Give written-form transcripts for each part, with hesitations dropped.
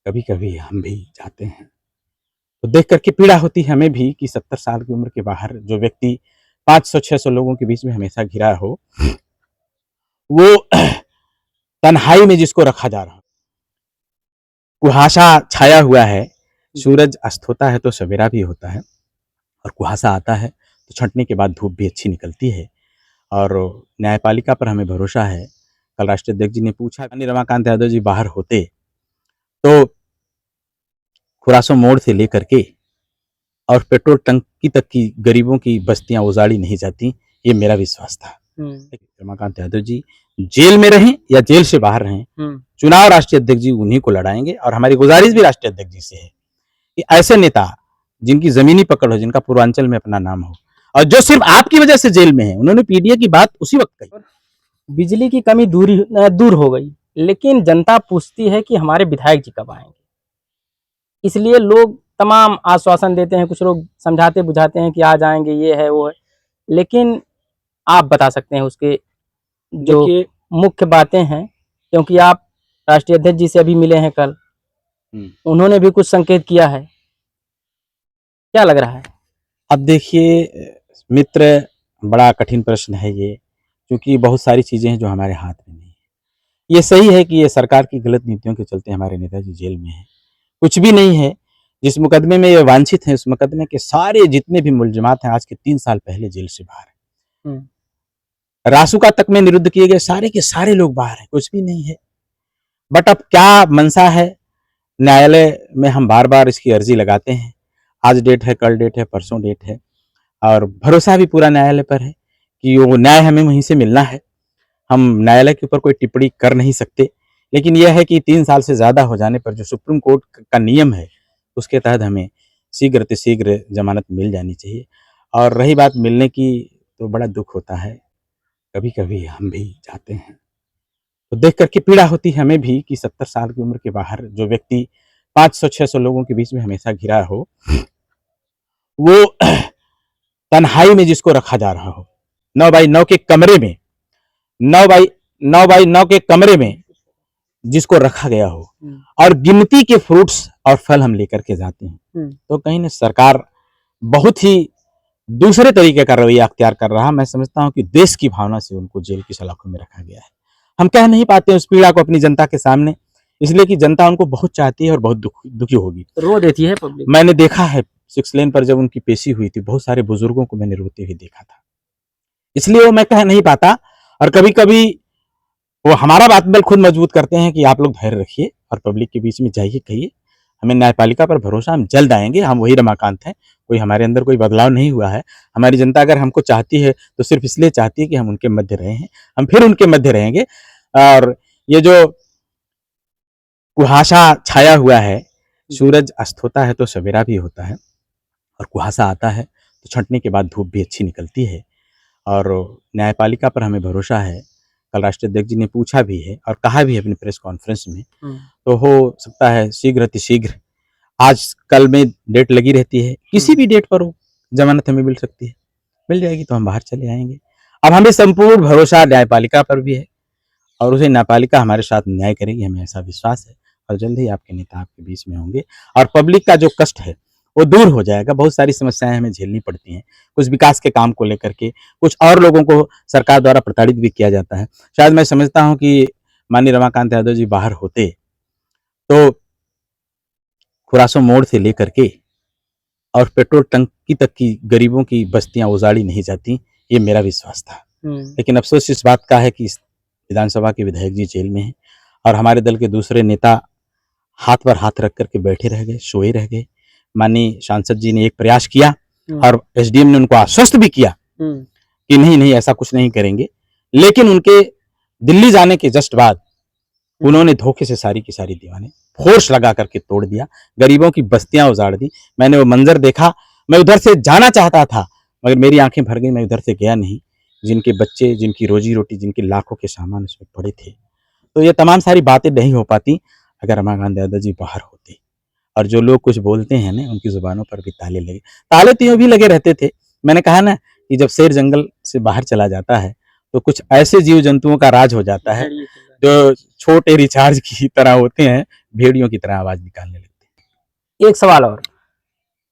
कभी कभी हम भी जाते हैं तो देख करके पीड़ा होती है हमें भी कि 70 साल की उम्र के बाहर जो व्यक्ति 500-600 लोगों के बीच में हमेशा घिरा हो, वो तन्हाई में जिसको रखा जा रहा हो। कुहासा छाया हुआ है, सूरज अस्त होता है तो सवेरा भी होता है, और कुहासा आता है तो छंटने के बाद धूप भी अच्छी निकलती है। और न्यायपालिका पर हमें भरोसा है। कल राष्ट्रीय अध्यक्ष जी ने पूछा, यानी रमाकांत यादव जी बाहर होते तो खुरासों मोड़ से लेकर के और पेट्रोल टंकी तक की गरीबों की बस्तियां उजाड़ी नहीं जाती, ये मेरा विश्वास था। रमाकांत यादव जी जेल में रहें या जेल से बाहर रहें, चुनाव राष्ट्रीय अध्यक्ष जी उन्हीं को लड़ाएंगे। और हमारी गुजारिश भी राष्ट्रीय अध्यक्ष जी से है कि ऐसे नेता जिनकी जमीनी पकड़ हो, जिनका पूर्वांचल में अपना नाम हो, और जो सिर्फ आपकी वजह से जेल में है, उन्होंने पीडीए की बात उसी वक्त कही। बिजली की कमी दूर हो गई, लेकिन जनता पूछती है कि हमारे विधायक जी कब आएंगे। इसलिए लोग तमाम आश्वासन देते हैं, कुछ लोग समझाते बुझाते हैं कि आ जाएंगे, ये है वो है, लेकिन आप बता सकते हैं उसके जो मुख्य बातें हैं, क्योंकि आप राष्ट्रीय अध्यक्ष जी से अभी मिले हैं कल, उन्होंने भी कुछ संकेत किया है, क्या लग रहा है? अब देखिए मित्र, बड़ा कठिन प्रश्न है ये, क्योंकि बहुत सारी चीजें हैं जो हमारे हाथ में नहीं है। ये सही है कि ये सरकार की गलत नीतियों के चलते हमारे नेताजी जेल में हैं, कुछ भी नहीं है। जिस मुकदमे में ये वांछित है, उस मुकदमे के सारे जितने भी मुलजमात हैं आज के 3 साल पहले जेल से बाहर हैं। रासुका तक में निरुद्ध किए गए सारे के सारे लोग बाहर हैं, कुछ भी नहीं है। बट अब क्या मंशा है, न्यायालय में हम बार बार इसकी अर्जी लगाते हैं, आज डेट है, कल डेट है, परसों डेट है, और भरोसा भी पूरा न्यायालय पर है कि वो न्याय हमें वहीं से मिलना है। हम न्यायालय के ऊपर कोई टिप्पणी कर नहीं सकते, लेकिन यह है कि 3 साल से ज़्यादा हो जाने पर जो सुप्रीम कोर्ट का नियम है, उसके तहत हमें शीघ्र जमानत मिल जानी चाहिए। और रही बात मिलने की, तो बड़ा दुख होता है, कभी कभी हम भी जाते हैं तो देख करके पीड़ा होती है हमें भी कि 70 साल की उम्र के बाहर जो व्यक्ति 500-600 लोगों के बीच में हमेशा घिरा हो, वो तन्हाई में जिसको रखा जा रहा हो, 9x9 के कमरे में, 9x9 के कमरे में जिसको रखा गया हो, और गिनती के फ्रूट्स और फल हम लेकर के जाते हैं, तो कहीं ना सरकार बहुत ही दूसरे तरीके का रवैया अख्तियार कर रहा है। मैं समझता हूं कि देश की भावना से उनको जेल की सलाखों में रखा गया है। हम कह नहीं पाते उस पीड़ा को अपनी जनता के सामने, इसलिए कि जनता उनको बहुत चाहती है और बहुत दुखी होगी, रो देती है पब्लिक। मैंने देखा है 6 लेन पर जब उनकी पेशी हुई थी, बहुत सारे बुजुर्गों को मैंने रोते हुए देखा था, इसलिए वो मैं कह नहीं पाता। और कभी कभी वो हमारा बात बल खुद मजबूत करते हैं कि आप लोग धैर्य रखिए और पब्लिक के बीच में जाइए, कहिए हमें न्यायपालिका पर भरोसा, हम जल्द आएंगे, हम वही रमाकांत हैं, कोई हमारे अंदर कोई बदलाव नहीं हुआ है। हमारी जनता अगर हमको चाहती है तो सिर्फ इसलिए चाहती है कि हम उनके मध्य रहे हैं, हम फिर उनके मध्य रहेंगे। और ये जो कुहासा छाया हुआ है, सूरज अस्त होता है तो सवेरा भी होता है, और कुहासा आता है तो छंटने के बाद धूप भी अच्छी निकलती है। और न्यायपालिका पर हमें भरोसा है। कल राष्ट्रीय अध्यक्ष जी ने पूछा भी है और कहा भी है अपनी प्रेस कॉन्फ्रेंस में, तो हो सकता है शीघ्र आज कल में डेट लगी रहती है, किसी भी डेट पर हो जमानत हमें मिल सकती है, मिल जाएगी तो हम बाहर चले आएंगे। अब हमें संपूर्ण भरोसा न्यायपालिका पर भी है, और उसे न्यायपालिका हमारे साथ न्याय करेगी, हमें ऐसा विश्वास है। और जल्द ही आपके नेता आपके बीच में होंगे, और पब्लिक का जो कष्ट है वो दूर हो जाएगा। बहुत सारी समस्याएं हमें झेलनी पड़ती हैं, कुछ विकास के काम को लेकर के, कुछ और लोगों को सरकार द्वारा प्रताड़ित भी किया जाता है। शायद मैं समझता हूं कि माननीय रमाकांत यादव जी बाहर होते तो खुरासों मोड़ से लेकर के और पेट्रोल टंकी तक की गरीबों की बस्तियां उजाड़ी नहीं जाती, ये मेरा विश्वास था। लेकिन अफसोस इस बात का है कि विधानसभा के विधायक जी जेल में हैं, और हमारे दल के दूसरे नेता हाथ पर हाथ रख करके बैठे रह गए, सोए रह गए। माननीय सांसद जी ने एक प्रयास किया और एसडीएम ने उनको आश्वस्त भी किया कि नहीं ऐसा कुछ नहीं करेंगे, लेकिन उनके दिल्ली जाने के जस्ट बाद उन्होंने धोखे से सारी की सारी दीवारें फोर्स लगा करके तोड़ दिया, गरीबों की बस्तियां उजाड़ दी। मैंने वो मंजर देखा, मैं उधर से जाना चाहता था मगर मेरी आंखें भर गई, मैं उधर से गया नहीं। जिनके बच्चे, जिनकी रोजी रोटी, जिनके लाखों के सामान उसमें पड़े थे, तो ये तमाम सारी बातें नहीं हो पाती अगर रमाकांत यादव जी बाहर होते। और जो लोग कुछ बोलते हैं ना, उनकी जुबानों पर भी ताले लगे, ताले तो यूं भी लगे रहते थे। मैंने कहा ना कि जब शेर जंगल से बाहर चला जाता है तो कुछ ऐसे जीव जंतुओं का राज हो जाता है जो छोटे रिचार्ज की तरह होते हैं, भेड़ियों की तरह आवाज निकालने लगते हैं। एक सवाल और,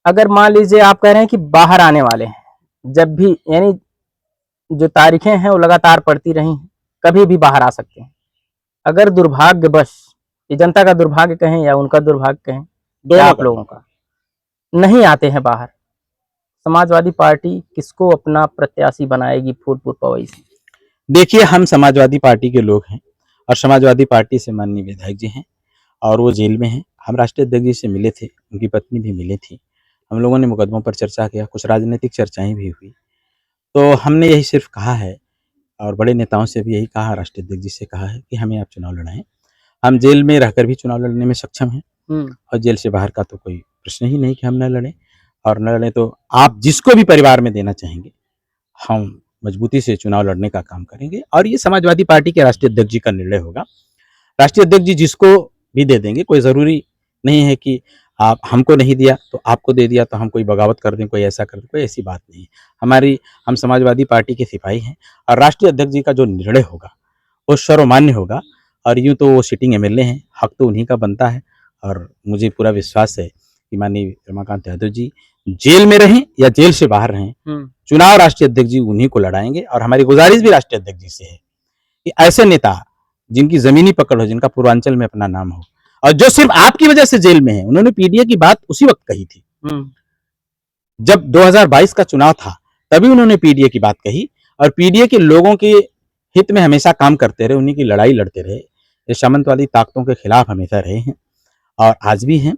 अगर मान लीजिए आप कह रहे हैं कि बाहर आने वाले हैं, जब भी यानी जो तारीखें हैं वो लगातार पड़ती रही हैं, कभी भी बाहर आ सकते हैं। अगर दुर्भाग्यवश, ये जनता का दुर्भाग्य कहें या उनका दुर्भाग्य कहें या दोनों आप का। लोगों का, नहीं आते हैं बाहर, समाजवादी पार्टी किसको अपना प्रत्याशी बनाएगी फूलपुर पवई से? देखिए, हम समाजवादी पार्टी के लोग हैं और समाजवादी पार्टी से माननीय विधायक जी हैं और वो जेल में हैं। हम राष्ट्रीय अध्यक्ष जी से मिले थे, उनकी पत्नी भी मिली थी। हम लोगों ने मुकदमों पर चर्चा किया, कुछ राजनीतिक चर्चाएँ भी हुई। तो हमने यही सिर्फ़ कहा है और बड़े नेताओं से भी यही कहा, राष्ट्रीय अध्यक्ष जी से कहा है कि हमें आप चुनाव लड़ाएँ। हम जेल में रहकर भी चुनाव लड़ने में सक्षम हैं और जेल से बाहर का तो कोई प्रश्न ही नहीं कि हम न लड़ें, और न लड़ें तो आप जिसको भी परिवार में देना चाहेंगे, हम मजबूती से चुनाव लड़ने का काम करेंगे और ये समाजवादी पार्टी के राष्ट्रीय अध्यक्ष जी का निर्णय होगा। राष्ट्रीय अध्यक्ष जी जिसको भी दे देंगे, कोई ज़रूरी नहीं है कि आप हमको नहीं दिया तो आपको दे दिया तो हम कोई बगावत कर दें, कोई ऐसा कर दें, कोई ऐसी बात नहीं है। हम समाजवादी पार्टी के सिपाही हैं और राष्ट्रीय अध्यक्ष जी का जो निर्णय होगा वो सर्वमान्य होगा और यूँ तो वो सिटिंग एमएलए हैं, हक तो उन्हीं का बनता है और मुझे पूरा विश्वास है कि माननीय रमाकांत यादव जी जेल में रहें या जेल से बाहर रहें, चुनाव राष्ट्रीय अध्यक्ष जी उन्हीं को लड़ाएंगे। और हमारी गुजारिश भी राष्ट्रीय अध्यक्ष जी से है कि ऐसे नेता जिनकी जमीनी पकड़ हो, जिनका पूर्वांचल में अपना नाम हो और जो सिर्फ आपकी वजह से जेल में है, उन्होंने पीडीए की बात उसी वक्त कही थी जब 2022 का चुनाव था, तभी उन्होंने पीडीए की बात कही और पीडीए के लोगों के हित में हमेशा काम करते रहे, उन्हीं की लड़ाई लड़ते रहे, ये सामंतवादी ताकतों के खिलाफ हमेशा रहे हैं और आज भी हैं।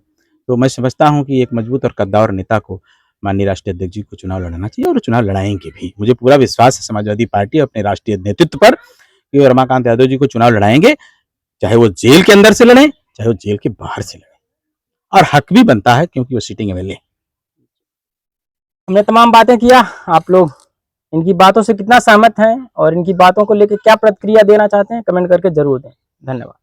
तो मैं समझता हूँ कि एक मजबूत और कद्दावर नेता को माननीय राष्ट्रीय अध्यक्ष जी को चुनाव लड़ना चाहिए और चुनाव लड़ाएंगे भी। मुझे पूरा विश्वास है समाजवादी पार्टी अपने राष्ट्रीय नेतृत्व पर कि वो रमाकांत यादव जी को चुनाव लड़ाएंगे, चाहे वो जेल के अंदर से लड़ें, चाहे वो जेल के बाहर से लड़ें, और हक भी बनता है क्योंकि वो सिटिंग एमएलए। हमने तमाम बातें किया, आप लोग इनकी बातों से कितना सहमत हैं और इनकी बातों को लेकर क्या प्रतिक्रिया देना चाहते हैं, कमेंट करके जरूर दें। धन्यवाद।